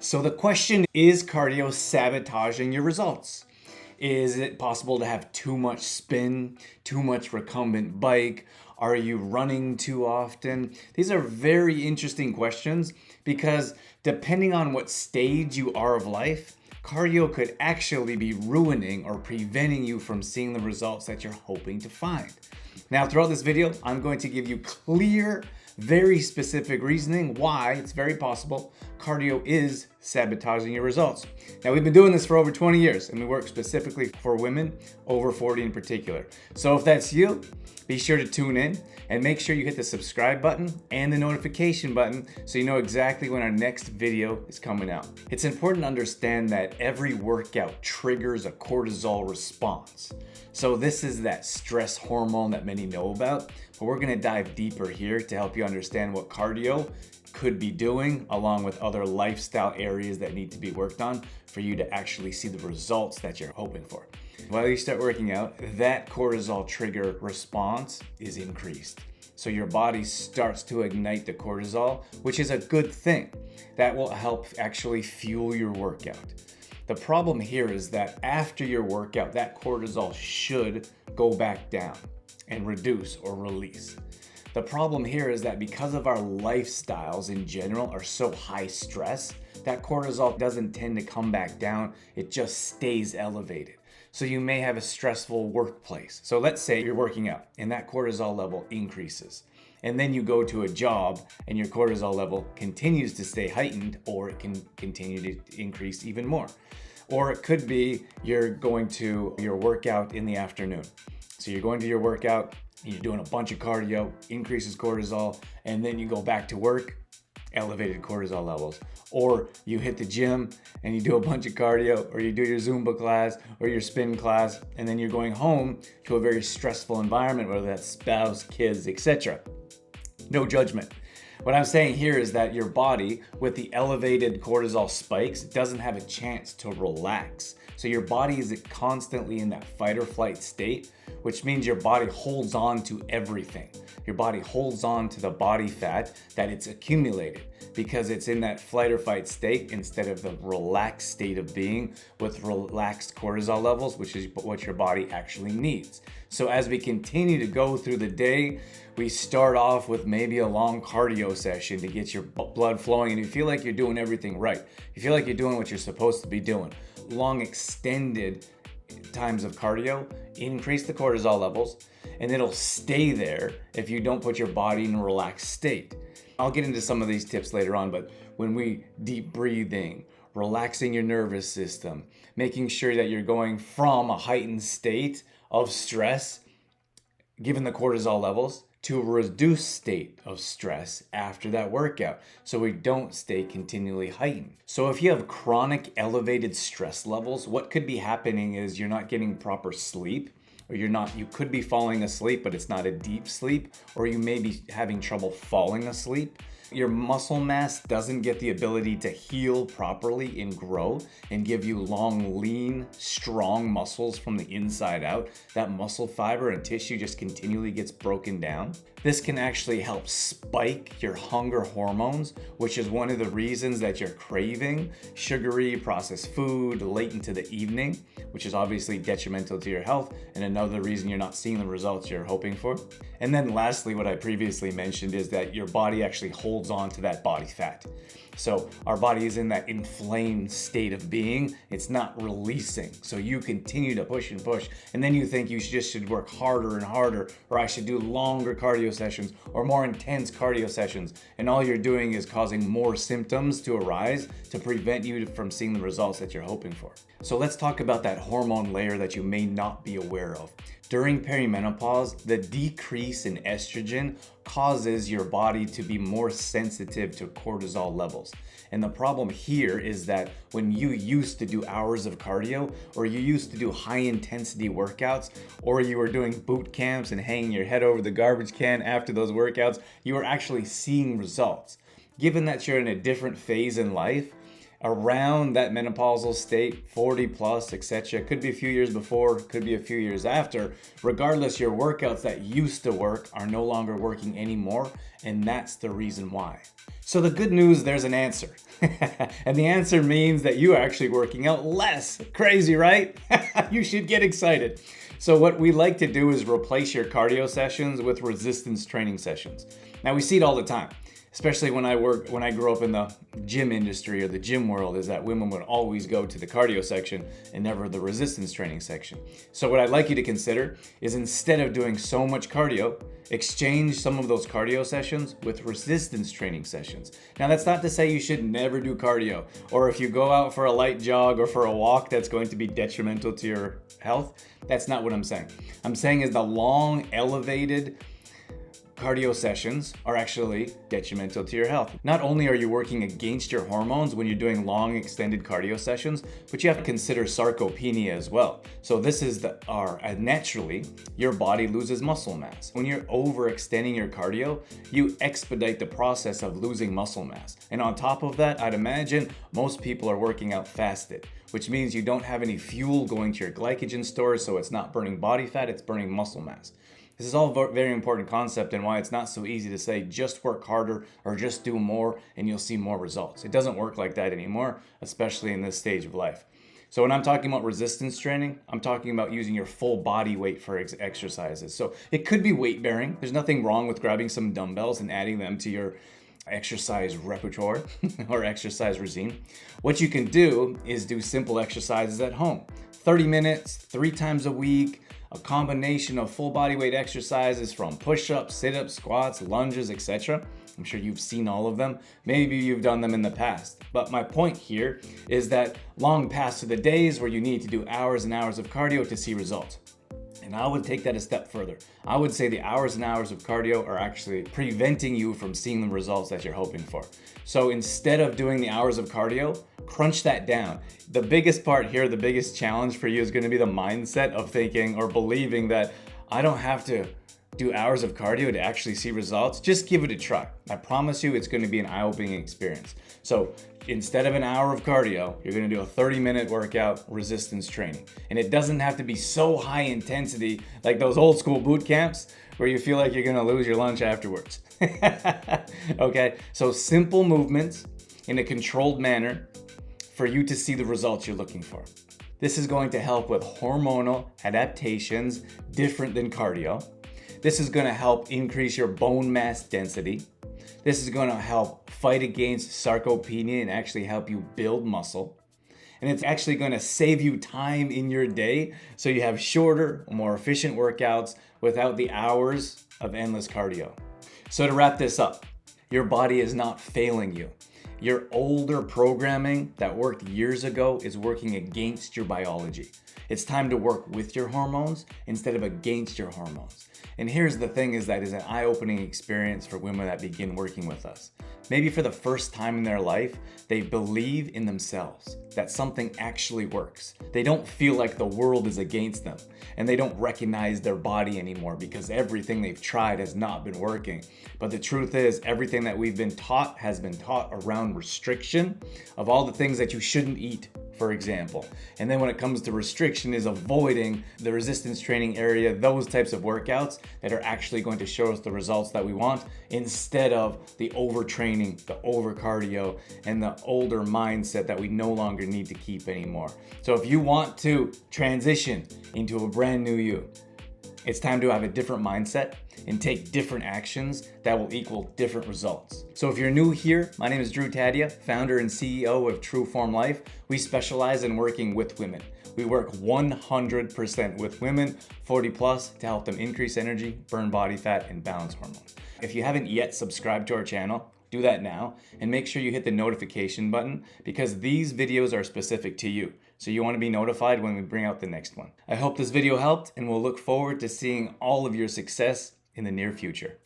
So the question is cardio sabotaging your results? Is it possible to have too much spin, too much recumbent bike? Are you running too often? These are very interesting questions because depending on what stage you are of life, cardio could actually be ruining or preventing you from seeing the results that you're hoping to find. Now, throughout this video, I'm going to give you clear, very specific reasoning why it's very possible cardio is sabotaging your results. Now, we've been doing this for over 20 years and we work specifically for women over 40 in particular. So if that's you, be sure to tune in and make sure you hit the subscribe button and the notification button so you know exactly when our next video is coming out. It's important to understand that every workout triggers a cortisol response. So this is that stress hormone that many know about, but we're gonna dive deeper here to help you understand what cardio could be doing along with other lifestyle areas that need to be worked on for you to actually see the results that you're hoping for. While you start working out, that cortisol trigger response is increased. So your body starts to ignite the cortisol, which is a good thing. That will help actually fuel your workout. The problem here is that after your workout, that cortisol should go back down and reduce or release. The problem here is that because of our lifestyles in general are so high stress, that cortisol doesn't tend to come back down, it just stays elevated. So you may have a stressful workplace. So let's say you're working out and that cortisol level increases. And then you go to a job and your cortisol level continues to stay heightened, or it can continue to increase even more. Or it could be you're going to your workout in the afternoon. So you're going to your workout, you're doing a bunch of cardio, increases cortisol, and then you go back to work, elevated cortisol levels. Or you hit the gym and you do a bunch of cardio, or you do your Zumba class or your spin class, and then you're going home to a very stressful environment, whether that's spouse, kids, etc. No judgment. What I'm saying here is that your body, with the elevated cortisol spikes, doesn't have a chance to relax. So your body is constantly in that fight or flight state, which means your body holds on to everything. Your body holds on to the body fat that it's accumulated because it's in that flight or fight state instead of the relaxed state of being with relaxed cortisol levels, which is what your body actually needs. So as we continue to go through the day, we start off with maybe a long cardio session to get your blood flowing and you feel like you're doing everything right. You feel like you're doing what you're supposed to be doing. Long extended times of cardio increase the cortisol levels, and it'll stay there if you don't put your body in a relaxed state. I'll get into some of these tips later on, but when we deep breathing, relaxing your nervous system, making sure that you're going from a heightened state of stress, given the cortisol levels, to a reduced state of stress after that workout, so we don't stay continually heightened. So if you have chronic elevated stress levels, what could be happening is you're not getting proper sleep, or you could be falling asleep, but it's not a deep sleep, or you may be having trouble falling asleep. Your muscle mass doesn't get the ability to heal properly and grow and give you long, lean, strong muscles from the inside out. That muscle fiber and tissue just continually gets broken down. This can actually help spike your hunger hormones, which is one of the reasons that you're craving sugary processed food late into the evening, which is obviously detrimental to your health and another reason you're not seeing the results you're hoping for. And then lastly, what I previously mentioned is that your body actually holds on to that body fat. So our body is in that inflamed state of being. It's not releasing. So you continue to push and push. And then you think you should work harder and harder, or I should do longer cardio sessions or more intense cardio sessions. And all you're doing is causing more symptoms to arise to prevent you from seeing the results that you're hoping for. So let's talk about that hormone layer that you may not be aware of. During perimenopause, the decrease in estrogen causes your body to be more sensitive to cortisol levels. And the problem here is that when you used to do hours of cardio, or you used to do high intensity workouts, or you were doing boot camps and hanging your head over the garbage can after those workouts, you were actually seeing results. Given that you're in a different phase in life, around that menopausal state, 40 plus, etc. Could be a few years before, could be a few years after. Regardless, your workouts that used to work are no longer working anymore, and that's the reason why. So the good news, there's an answer. And the answer means that you are actually working out less. Crazy, right? You should get excited. So what we like to do is replace your cardio sessions with resistance training sessions. Now we see it all the time, especially when I grew up in the gym industry or the gym world, is that women would always go to the cardio section and never the resistance training section. So what I'd like you to consider is, instead of doing so much cardio, exchange some of those cardio sessions with resistance training sessions. Now that's not to say you should never do cardio, or if you go out for a light jog or for a walk that's going to be detrimental to your health. That's not what I'm saying. I'm saying is the long elevated cardio sessions are actually detrimental to your health. Not only are you working against your hormones when you're doing long extended cardio sessions, but you have to consider sarcopenia as well. So this is naturally your body loses muscle mass. When you're overextending your cardio, you expedite the process of losing muscle mass. And on top of that, I'd imagine most people are working out fasted, which means you don't have any fuel going to your glycogen stores, so it's not burning body fat, it's burning muscle mass. This is all a very important concept, and why it's not so easy to say just work harder or just do more and you'll see more results. It doesn't work like that anymore, especially in this stage of life. So when I'm talking about resistance training, I'm talking about using your full body weight for exercises. So it could be weight bearing. There's nothing wrong with grabbing some dumbbells and adding them to your exercise repertoire or exercise regime. What you can do is do simple exercises at home. 30 minutes, 3 times a week, a combination of full body weight exercises from push-ups, sit-ups, squats, lunges, etc. I'm sure you've seen all of them. Maybe you've done them in the past. But my point here is that long past are the days where you need to do hours and hours of cardio to see results. And I would take that a step further. I would say the hours and hours of cardio are actually preventing you from seeing the results that you're hoping for. So instead of doing the hours of cardio, crunch that down. The biggest part here, the biggest challenge for you is going to be the mindset of thinking or believing that I don't have to do hours of cardio to actually see results. Just give it a try. I promise you it's going to be an eye-opening experience. So instead of an hour of cardio, you're going to do a 30-minute workout resistance training. And it doesn't have to be so high intensity like those old school boot camps where you feel like you're going to lose your lunch afterwards. Okay, so simple movements in a controlled manner for you to see the results you're looking for. This is going to help with hormonal adaptations different than cardio. This is going to help increase your bone mass density. This is going to help fight against sarcopenia and actually help you build muscle. And it's actually going to save you time in your day so you have shorter, more efficient workouts without the hours of endless cardio. So to wrap this up, your body is not failing you. Your older programming that worked years ago is working against your biology. It's time to work with your hormones instead of against your hormones. And here's the thing, is that is an eye-opening experience for women that begin working with us. Maybe for the first time in their life, they believe in themselves, that something actually works. They don't feel like the world is against them, and they don't recognize their body anymore because everything they've tried has not been working. But the truth is, everything that we've been taught has been taught around restriction of all the things that you shouldn't eat, for example. And then when it comes to restriction, is avoiding the resistance training area, those types of workouts that are actually going to show us the results that we want, instead of the overtraining, the over cardio, and the older mindset that we no longer need to keep anymore. So if you want to transition into a brand new you, it's time to have a different mindset and take different actions that will equal different results. So if you're new here, my name is Drew Tadia, founder and CEO of True Form Life. We specialize in working with women. We work 100% with women 40 plus to help them increase energy, burn body fat, and balance hormones. If you haven't yet subscribed to our channel, do that now, and make sure you hit the notification button because these videos are specific to you. So you want to be notified when we bring out the next one. I hope this video helped, and we'll look forward to seeing all of your success in the near future.